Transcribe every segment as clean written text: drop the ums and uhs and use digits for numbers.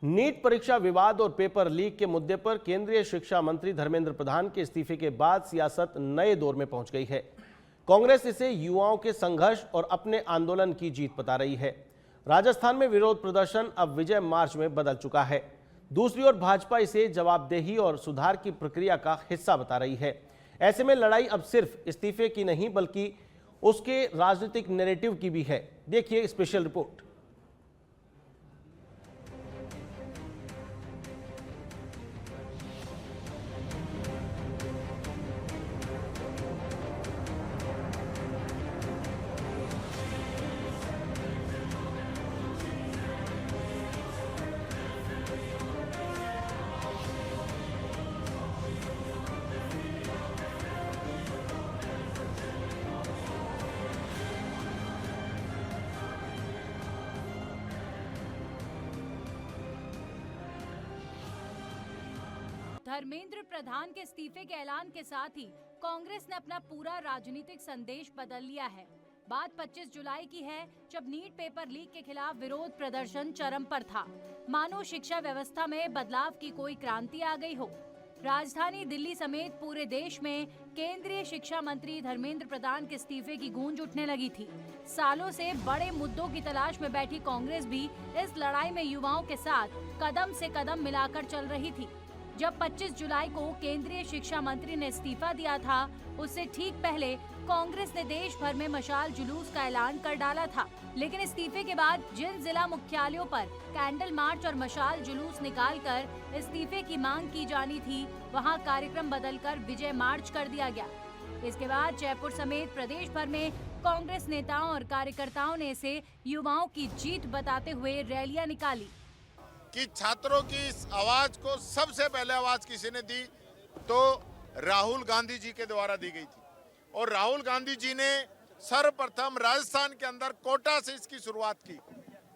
NEET परीक्षा विवाद और पेपर लीक के मुद्दे पर केंद्रीय शिक्षा मंत्री धर्मेंद्र प्रधान के इस्तीफे के बाद सियासत नए दौर में पहुंच गई है। कांग्रेस इसे युवाओं के संघर्ष और अपने आंदोलन की जीत बता रही है। राजस्थान में विरोध प्रदर्शन अब विजय मार्च में बदल चुका है। दूसरी ओर भाजपा इसे जवाबदेही और सुधार की प्रक्रिया का हिस्सा बता रही है। ऐसे में लड़ाई अब सिर्फ इस्तीफे की नहीं बल्कि उसके राजनीतिक नैरेटिव की भी है। देखिए स्पेशल रिपोर्ट। धर्मेंद्र प्रधान के इस्तीफे के ऐलान के साथ ही कांग्रेस ने अपना पूरा राजनीतिक संदेश बदल लिया है। बात 25 जुलाई की है, जब नीट पेपर लीक के खिलाफ विरोध प्रदर्शन चरम पर था। मानो शिक्षा व्यवस्था में बदलाव की कोई क्रांति आ गई हो। राजधानी दिल्ली समेत पूरे देश में केंद्रीय शिक्षा मंत्री धर्मेंद्र प्रधान के इस्तीफे की गूंज उठने लगी थी। सालों से बड़े मुद्दों की तलाश में बैठी कांग्रेस भी इस लड़ाई में युवाओं के साथ कदम से कदम मिलाकर चल रही थी। जब 25 जुलाई को केंद्रीय शिक्षा मंत्री ने इस्तीफा दिया था, उससे ठीक पहले कांग्रेस ने देश भर में मशाल जुलूस का ऐलान कर डाला था। लेकिन इस्तीफे के बाद जिन जिला मुख्यालयों पर कैंडल मार्च और मशाल जुलूस निकालकर इस्तीफे की मांग की जानी थी, वहां कार्यक्रम बदलकर विजय मार्च कर दिया गया। इसके बाद जयपुर समेत प्रदेश भर में कांग्रेस नेताओं और कार्यकर्ताओं ने इसे युवाओं की जीत बताते हुए रैलियां निकाली। कि छात्रों की इस आवाज को सबसे पहले आवाज किसी ने दी तो राहुल गांधी जी के द्वारा दी गई थी, और राहुल गांधी जी ने सर्वप्रथम राजस्थान के अंदर कोटा से इसकी शुरुआत की।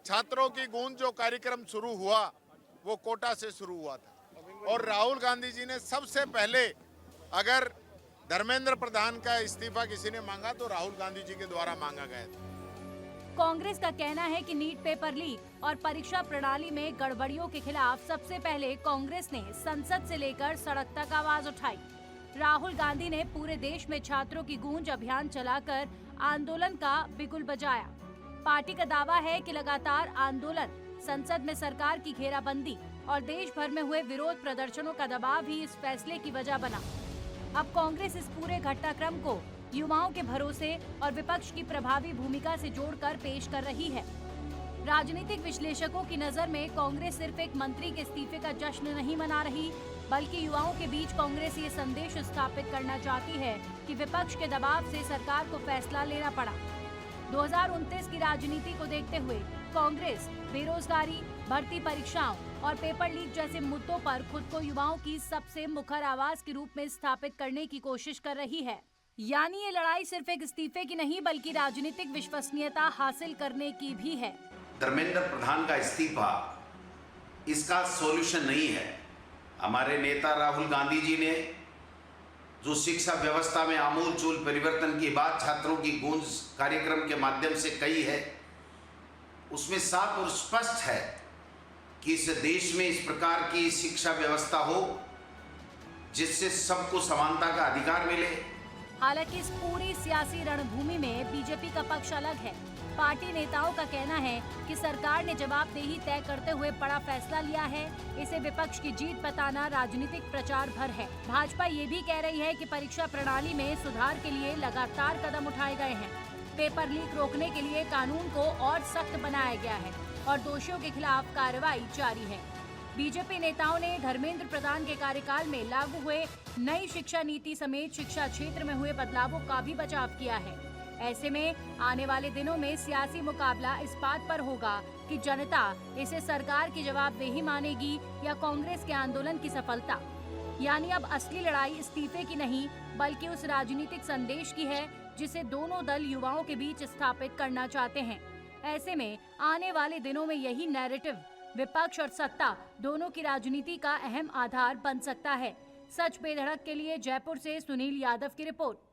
छात्रों की गूंज जो कार्यक्रम शुरू हुआ वो कोटा से शुरू हुआ था, और राहुल गांधी जी ने सबसे पहले, अगर धर्मेंद्र प्रधान का इस्तीफा किसी ने मांगा तो राहुल गांधी जी के द्वारा मांगा गया था। कांग्रेस का कहना है कि नीट पेपर लीक और परीक्षा प्रणाली में गड़बड़ियों के खिलाफ सबसे पहले कांग्रेस ने संसद से लेकर सड़क तक आवाज उठाई। राहुल गांधी ने पूरे देश में छात्रों की गूंज अभियान चलाकर आंदोलन का बिगुल बजाया। पार्टी का दावा है कि लगातार आंदोलन, संसद में सरकार की घेराबंदी और देश भर में हुए विरोध प्रदर्शनों का दबाव ही इस फैसले की वजह बना। अब कांग्रेस इस पूरे घटनाक्रम को युवाओं के भरोसे और विपक्ष की प्रभावी भूमिका से जोड़कर पेश कर रही है। राजनीतिक विश्लेषकों की नजर में कांग्रेस सिर्फ एक मंत्री के इस्तीफे का जश्न नहीं मना रही, बल्कि युवाओं के बीच कांग्रेस ये संदेश स्थापित करना चाहती है कि विपक्ष के दबाव से सरकार को फैसला लेना पड़ा। 2029 की राजनीति को देखते हुए कांग्रेस बेरोजगारी, भर्ती परीक्षाओं और पेपर लीक जैसे मुद्दों पर खुद को युवाओं की सबसे मुखर आवाज के रूप में स्थापित करने की कोशिश कर रही है। यानी ये लड़ाई सिर्फ एक इस्तीफे की नहीं बल्कि राजनीतिक विश्वसनीयता हासिल करने की भी है। धर्मेंद्र प्रधान का इस्तीफा इसका सॉल्यूशन नहीं है। हमारे नेता राहुल गांधी जी ने जो शिक्षा व्यवस्था में आमूलचूल परिवर्तन की बात छात्रों की गूंज कार्यक्रम के माध्यम से कही है, उसमें साफ और स्पष्ट है कि इस देश में इस प्रकार की शिक्षा व्यवस्था हो जिससे सबको समानता का अधिकार मिले। हालांकि इस पूरी सियासी रणभूमि में बीजेपी का पक्ष अलग है। पार्टी नेताओं का कहना है कि सरकार ने जवाबदेही तय करते हुए बड़ा फैसला लिया है। इसे विपक्ष की जीत बताना राजनीतिक प्रचार भर है। भाजपा ये भी कह रही है कि परीक्षा प्रणाली में सुधार के लिए लगातार कदम उठाए गए हैं। पेपर लीक रोकने के लिए कानून को और सख्त बनाया गया है और दोषियों के खिलाफ कार्रवाई जारी है। बीजेपी नेताओं ने धर्मेंद्र प्रधान के कार्यकाल में लागू हुए नई शिक्षा नीति समेत शिक्षा क्षेत्र में हुए बदलावों का भी बचाव किया है। ऐसे में आने वाले दिनों में सियासी मुकाबला इस बात पर होगा कि जनता इसे सरकार की जवाबदेही मानेगी या कांग्रेस के आंदोलन की सफलता। यानी अब असली लड़ाई इस्तीफे की नहीं बल्कि उस राजनीतिक संदेश की है जिसे दोनों दल युवाओं के बीच स्थापित करना चाहते हैं। ऐसे में आने वाले दिनों में यही नैरेटिव विपक्ष और सत्ता दोनों की राजनीति का अहम आधार बन सकता है। सच बेधड़क के लिए जयपुर से सुनील यादव की रिपोर्ट।